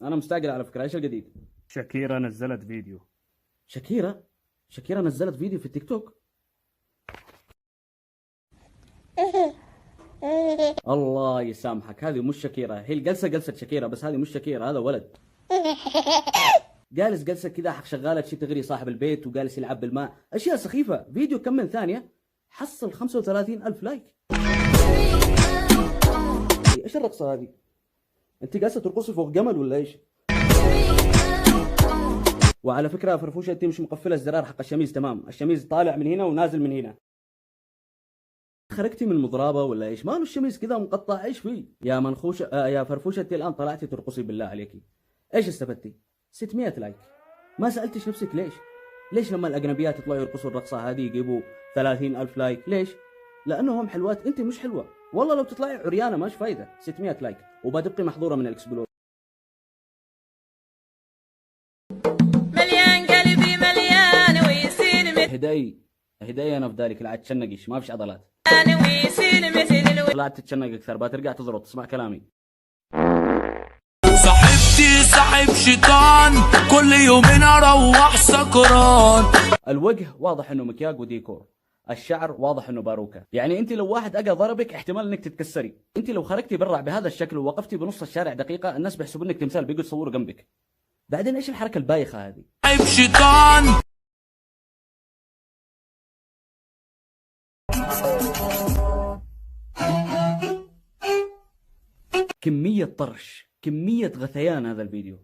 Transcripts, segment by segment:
انا مستعجل على فكره. ايش الجديد؟ شاكيرا نزلت فيديو. شاكيرا نزلت فيديو في التيك توك. الله يسامحك، هذه مش شاكيرا. هي الجلسه جلسه شاكيرا، بس هذه مش شاكيرا، هذا ولد جالس جلسه كذا، حق شغاله شي تغري صاحب البيت، وجالس يلعب بالماء، اشياء سخيفه. فيديو كم من ثانيه حصل 35,000 لايك. ايش الرقصه هذه؟ انت جالسه ترقصي فوق جمل ولا ايش؟ وعلى فكره فرفوشه، انت مش مقفله الزرار حق الشميز تمام، الشميز طالع من هنا ونازل من هنا. خرجتي من المضربه ولا ايش؟ ماله الشميز كذا مقطع، ايش فيه؟ يا منخوشه يا فرفوشه، انت الان طلعتي ترقصي بالله عليكي. ايش استفدتي؟ 600 لايك. ما سالتش نفسك ليش؟ ليش لما الاجنبيات يطلعوا يرقصوا الرقصه هذه يجيبوا 30,000 لايك؟ ليش؟ لانهم حلوات، انت مش حلوه. والله لو تطلعي عريانه ماش فايده. 600 لايك وبتبقي محظوره من الاكسبلور. مليان قلبي مليان ويصير هداي انا في ذلك لا تشنقش، ما فيش عضلات. مليان ويصير مثل طلعت تتشنق اكثر، بترجع تزرط. تسمع كلامي. صاحبتي صاحب شيطان، كل يومين اروح سكران. الوجه واضح انه مكياج وديكور، الشعر واضح انه باروكه. يعني انت لو واحد اجى ضربك احتمال انك تتكسري. انت لو خرجتي برا بهذا الشكل ووقفتي بنص الشارع دقيقه، الناس بيحسبوا انك تمثال، بيجوا يصوروا جنبك. بعدين ايش الحركه البايخه هذه؟ صاحب شيطان. كميه طرش، كميه غثيان هذا الفيديو.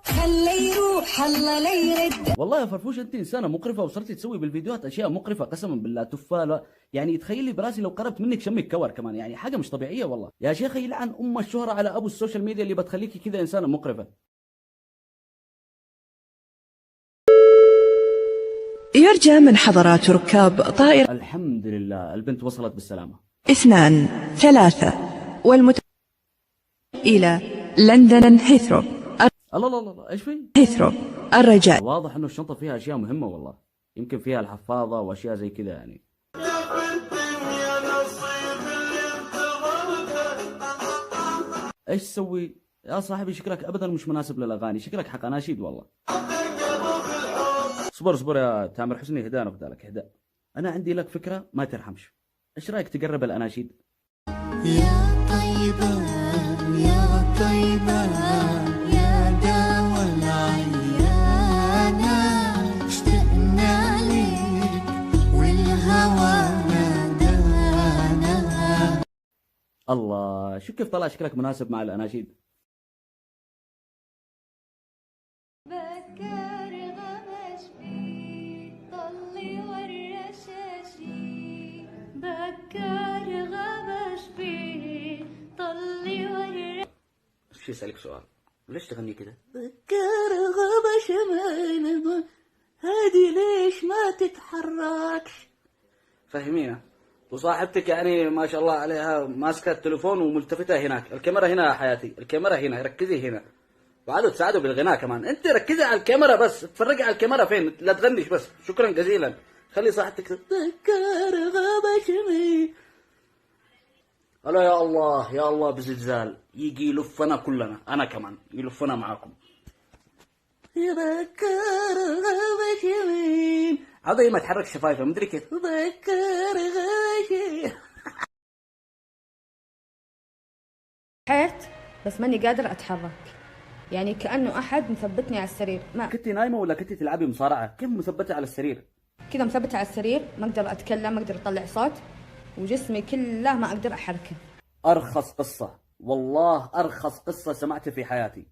خلي يروح الله لا يرد. والله يا فرفوش انت انسانه مقرفه، وصرتي تسوي بالفيديوهات اشياء مقرفه قسما بالله. تفاله يعني، تخيلي براسي لو قربت منك شمك كور كمان، يعني حاجه مش طبيعيه والله. يا شيخ يلعن ام الشهره على ابو السوشيال ميديا اللي بتخليكي كذا انسانه مقرفه. يرجى من حضرات ركاب طائرة الحمد لله البنت وصلت بالسلامه. 2 3 إلى لندن هيثرو. الله الله الله، ايش في؟ هيثرو الرجاء. واضح انه الشنطه فيها اشياء مهمه والله، يمكن فيها الحفاظه واشياء زي كذا يعني. ايش تسوي يا صاحبي؟ شكلك ابدا مش مناسب للاغاني، شكلك حق اناشيد والله. اصبر يا تامر حسني، هدانا بدالك هدا. انا عندي لك فكره ما ترحمش. ايش رايك تقرب الاناشيد؟ يا طيبة يا طيبة يا دوا العيانة، اشتقنا لك والهوى نادانا. الله، شو كيف طلع شكلك مناسب مع الاناشيد. بكر غمش بي طلي والرشاشي، بكر غمش بي طلي والرشاشي. شو اسالك سؤال، ليش تغني كذا؟ بكر غمش مين هادي ليش ما تتحركش؟ فهمينا. وصاحبتك يعني ما شاء الله عليها ماسكه التليفون وملتفته هناك، الكاميرا هنا يا حياتي، الكاميرا هنا، ركزي هنا. وعادوا تساعدوا بالغناء كمان. انت ركزي على الكاميرا بس، تفرجي على الكاميرا فين، لا تغنيش بس. شكرا جزيلا. خلي صاحبتك بكر غمش مين. هلا يا الله بزلزال يجي يلفنا كلنا، انا كمان يلفنا معاكم. بكر غمش مين. هذا ما تحرك شفايفه مدري كيف. بكر غمش. صحيت بس ماني قادرة أتحرك، يعني كأنه أحد مثبتني على السرير. ما كنت نايمه ولا كنت تلعبي مصارعه؟ كيف مثبته على السرير؟ كذا مثبتة على السرير، ما أقدر أتكلم، ما أقدر أطلع صوت، وجسمي كله ما أقدر أحركه. ارخص قصه والله، ارخص قصه سمعتها في حياتي.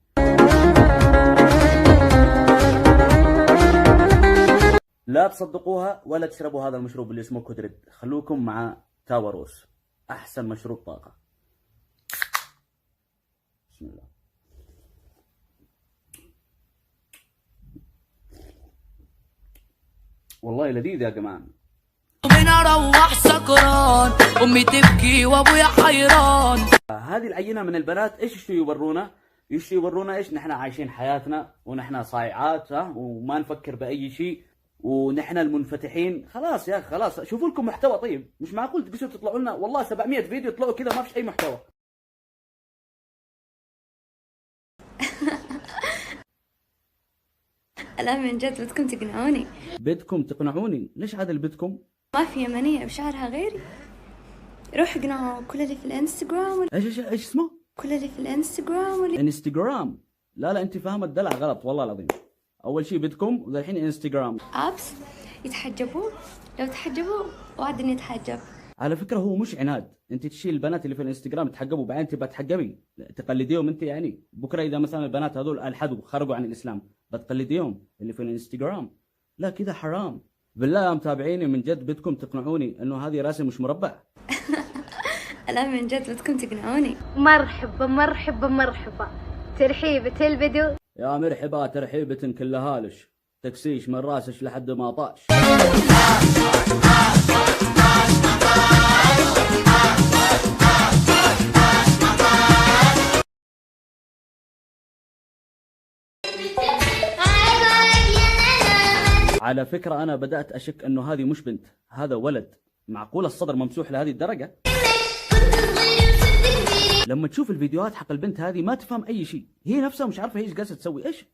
لا تصدقوها ولا تشربوا هذا المشروب اللي اسمه كودريد، خلوكم مع تاوروس، احسن مشروب طاقه. بسم الله. والله لذيذ يا جماعه. من اروح سكران، امي تبكي وابويا حيران. هذه العينه من البنات ايش يورونا؟ يورونا ايش؟ نحن عايشين حياتنا ونحن صايعات، ها، وما نفكر باي شيء، ونحن المنفتحين. خلاص يا اخي خلاص، شوفوا لكم محتوى. طيب مش معقول تقصوا تطلعوا لنا والله 700 فيديو يطلعوا كذا ما فيش اي محتوى. لا من جد بدكم تقنعوني. بدكم تقنعوني؟ ليش عاد اللي بدكم؟ ما في يمنية بشعرها غيري. روح اقنعوا كل اللي في الانستغرام ايش اسمه؟ كل اللي في الانستغرام انستغرام. لا انت فاهمه الدلع غلط والله العظيم. اول شيء بدكم والحين انستغرام. ابس يتحجبون. لو تحجبوا وعدني يتحجب. على فكره هو مش عناد، انت تشيل البنات اللي في الانستغرام يتحجبوا وبعدين تبى تحجبي تقلديهم انت. يعني بكره اذا مثلا البنات هذول الحدوا خرجوا عن الاسلام بتقلديهم اللي في الانستغرام؟ لا كذا حرام. بالله يا متابعيني من جد بدكم تقنعوني انه هذه راسي مش مربع. لا من جد بدكم تقنعوني. مرحبا مرحبا مرحبا. ترحيبة الفيديو. يا مرحبا ترحيبة كلها لش تكسيش من راسش لحد ما طاش. على فكرة أنا بدأت أشك أنه هذه مش بنت، هذا ولد. معقول الصدر ممسوح لهذه الدرجة؟ لما تشوف الفيديوهات حق البنت هذه ما تفهم أي شيء، هي نفسها مش عارفة ايش قاعدة تسوي. ايش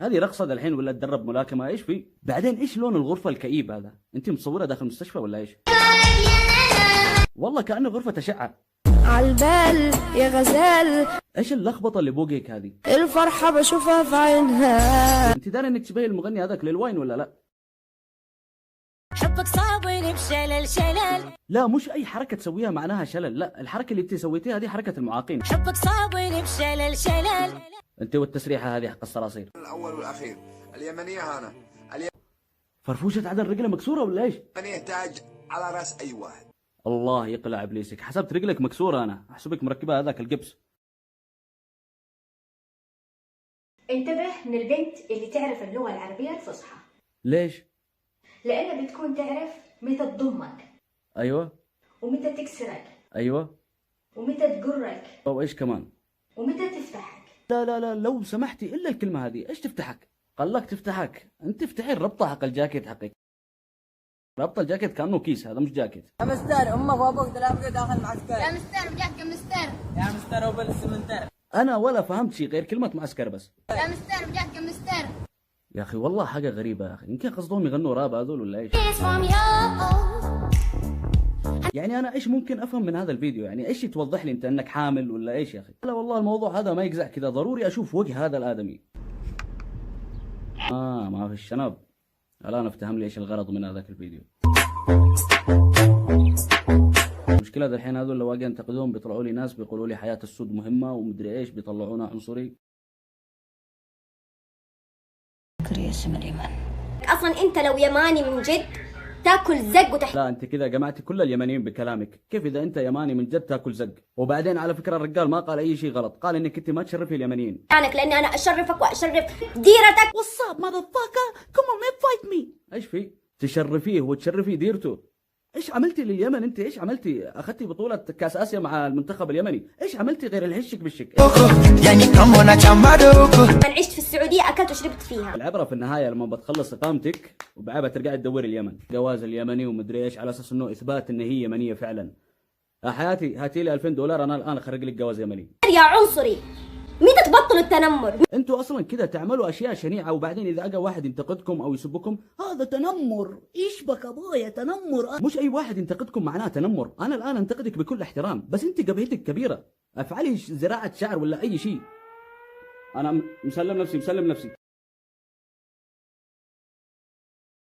هذه رقصة الحين ولا تدرب ملاكمة؟ ايش في؟ بعدين ايش لون الغرفة الكئيب هذا؟ انت مصورة داخل المستشفى ولا ايش؟ والله كأنه غرفة أشعة. عالبال يا غزال. ايش اللخبطة اللي بوجهك هذه؟ الفرحة بشوفها في عينها. انت داري انك تشبهي المغني هذاك للواين ولا لا؟ حبك صابني بشلل شلل. لا مش اي حركة تسويها معناها شلل، لا الحركة اللي انت سويتيها هذه حركة المعاقين. حبك صابني بشلل شلل. انت والتسريحة هذه حق الصراصير. الاول والاخير اليمنية هنا. فرفوشة عدل رجله مكسورة ولا ايش؟ اليمنية تاج على راس اي واحد. الله يقلع ابليسك، حسبت رجلك مكسورة انا، احسبك مركبة هذاك القبس. انتبه من البنت اللي تعرف اللغة العربية الفصحى. ليش؟ لأنها بتكون تعرف متى تضمك. ايوه. ومتى تكسرك. ايوه. ومتى تقرك. وايش كمان؟ ومتى تفتحك. لا لو سمحتي الا الكلمة هذه، ايش تفتحك؟ قال لك تفتحك، انت تفتحي الربطة حق الجاكيت حقك. ربط الجاكيت كأنه كيس، هذا مش جاكيت. يا مستر امك وابوك دلابك داخل معسكر. يا مستر وجاك يا مستر. يا مستر وبالسمنتر. انا ولا فهمت شيء غير كلمة معسكر بس. يا مستر وجاك يا مستر. يا اخي والله حاجة غريبة يا اخي، يمكن قصدهم يغنوا راب هذول ولا ايش؟ يعني انا ايش ممكن افهم من هذا الفيديو؟ يعني ايش توضح لي انت انك حامل ولا ايش يا اخي؟ لا والله الموضوع هذا ما يقزع كذا، ضروري اشوف وجه هذا الادمي. ما في الشنب. الان افتهم لي ايش الغرض من هذاك الفيديو. المشكلة الحين هذول اللي واقع ينتقدون بيطلعوا لي ناس بيقولوا لي حياة السود مهمة ومدري ايش، بيطلعونا عنصري. يا اسم اليمن. اصلا انت لو يماني من جد تاكل زق وتحت. لا انت كذا جمعتي كل اليمنيين بكلامك، كيف اذا انت يماني من جد تاكل زق؟ وبعدين على فكرة الرجال ما قال اي شيء غلط، قال انك انت ما تشرفي اليمنيين. لاني انا اشرفك واشرف ديرتك. What's up motherfucker? Come on man fight me. ايش في؟ تشرفيه وتشرفي ديرته. ايش عملتي لليمن انت؟ ايش عملتي؟ اخذتي بطولة كاس اسيا مع المنتخب اليمني، ايش عملتي غير الهشك بالشك؟ انا عشت في السعودية اكلت وشربت فيها. العبرة في النهاية لما بتخلص اقامتك وبعدها ترجعي تدوري اليمن، جواز اليمني ومدري ايش على اساس انه اثبات ان هي يمنية فعلا. يا حياتي هاتي لي $2000 انا الان اخرج لك جواز يمني. يا عنصري متى تبطلوا التنمر؟ انتوا اصلا كذا تعملوا اشياء شنيعه وبعدين اذا اجى واحد ينتقدكم او يسبكم هذا تنمر. ايش بك ابويا تنمر؟ مش اي واحد ينتقدكم معناه تنمر. انا الان انتقدك بكل احترام بس انت جبهتك كبيره، افعلي زراعه شعر ولا اي شيء. انا مسلم نفسي.